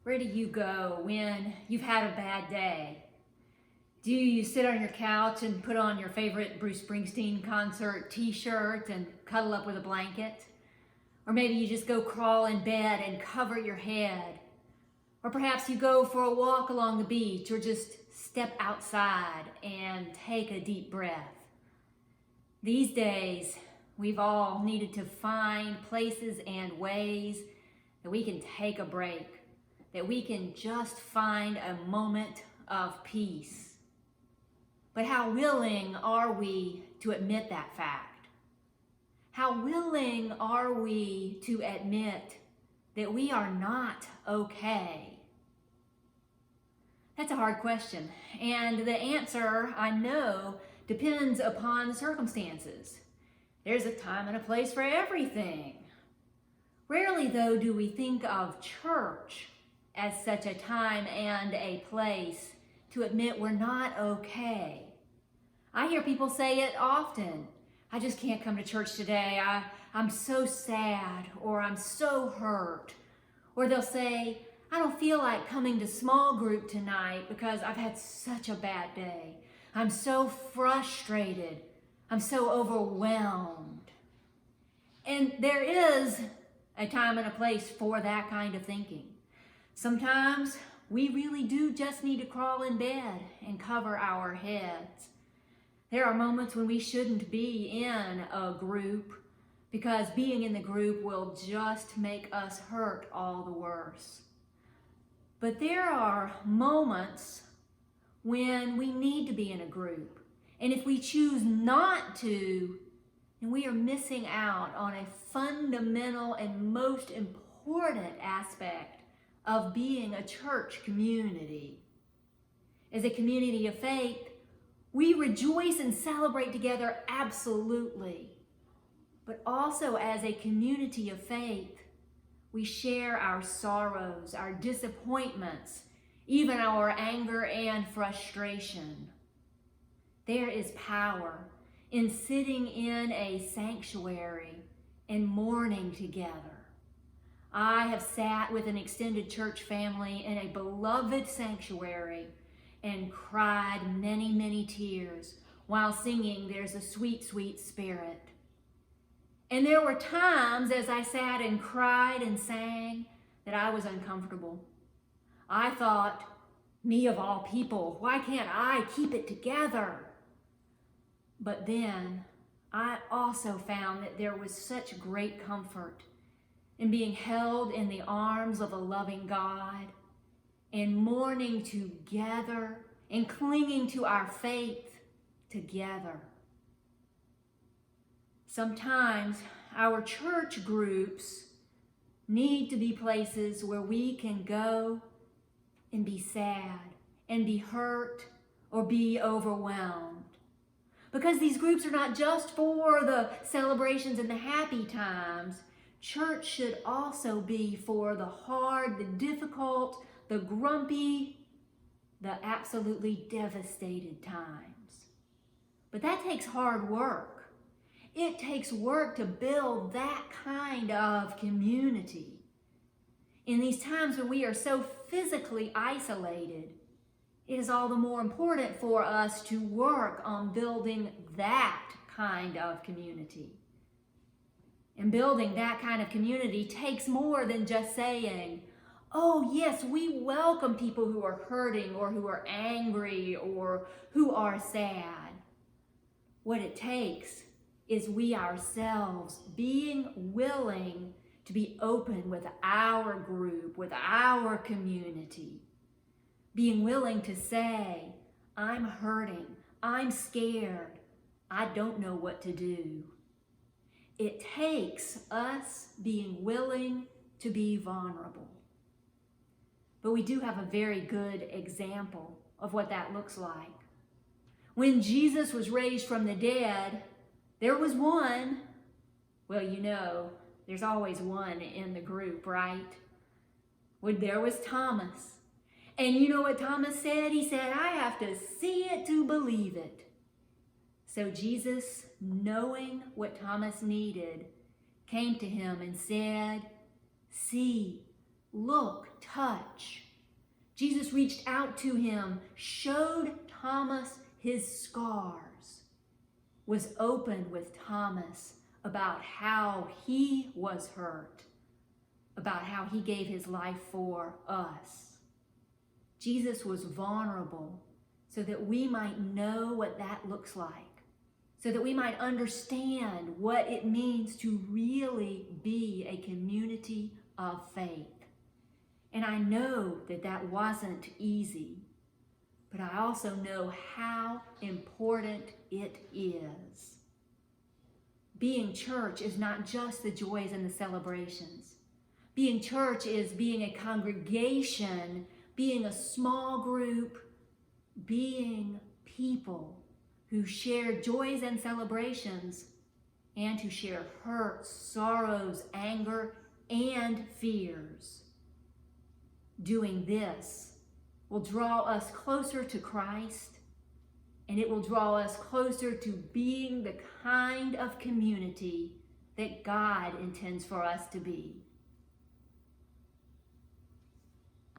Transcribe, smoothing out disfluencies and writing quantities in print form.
Where do you go when you've had a bad day? Do you sit on your couch and put on your favorite Bruce Springsteen concert t-shirt and cuddle up with a blanket? Or maybe you just go crawl in bed and cover your head. Or perhaps you go for a walk along the beach or just step outside and take a deep breath. These days, we've all needed to find places and ways that we can take a break, that we can just find a moment of peace. But how willing are we to admit that fact? How willing are we to admit that we are not okay? That's a hard question, and the answer, I know, depends upon the circumstances. There's a time and a place for everything. Rarely, though, do we think of church as such a time and a place to admit we're not okay. I hear people say it often. I just can't come to church today. I'm so sad, or I'm so hurt. Or they'll say, I don't feel like coming to small group tonight because I've had such a bad day. I'm so frustrated. I'm so overwhelmed. And there is a time and a place for that kind of thinking. Sometimes we really do just need to crawl in bed and cover our heads. There are moments when we shouldn't be in a group because being in the group will just make us hurt all the worse. But there are moments when we need to be in a group. And if we choose not to, then we are missing out on a fundamental and most important aspect of being a church community. As a community of faith, we rejoice and celebrate together, absolutely. But also as a community of faith, we share our sorrows, our disappointments, even our anger and frustration. There is power in sitting in a sanctuary and mourning together. I have sat with an extended church family in a beloved sanctuary and cried many, many tears while singing There's a Sweet, Sweet Spirit. And there were times as I sat and cried and sang that I was uncomfortable. I thought, me of all people, why can't I keep it together? But then I also found that there was such great comfort in being held in the arms of a loving God and mourning together and clinging to our faith together. Sometimes our church groups need to be places where we can go and be sad and be hurt or be overwhelmed. Because these groups are not just for the celebrations and the happy times. Church should also be for the hard, the difficult, the grumpy, the absolutely devastated times. But that takes hard work. It takes work to build that kind of community. In these times when we are so physically isolated, it is all the more important for us to work on building that kind of community. And building that kind of community takes more than just saying, oh yes, we welcome people who are hurting or who are angry or who are sad. What it takes is we ourselves being willing to be open with our group, with our community. Being willing to say, I'm hurting, I'm scared, I don't know what to do. It takes us being willing to be vulnerable. But we do have a very good example of what that looks like. When Jesus was raised from the dead, there was one, well, you know, there's always one in the group, right? Well, there was Thomas. And you know what Thomas said? He said, I have to see it to believe it. So Jesus, knowing what Thomas needed, came to him and said, see, look, touch. Jesus reached out to him, showed Thomas his scars, was open with Thomas about how he was hurt, about how he gave his life for us. Jesus was vulnerable so that we might know what that looks like, so that we might understand what it means to really be a community of faith. And I know that that wasn't easy, but I also know how important it is. Being church is not just the joys and the celebrations. Being church is being a congregation, being a small group, being people who share joys and celebrations and who share hurts, sorrows, anger, and fears. Doing this will draw us closer to Christ, and it will draw us closer to being the kind of community that God intends for us to be.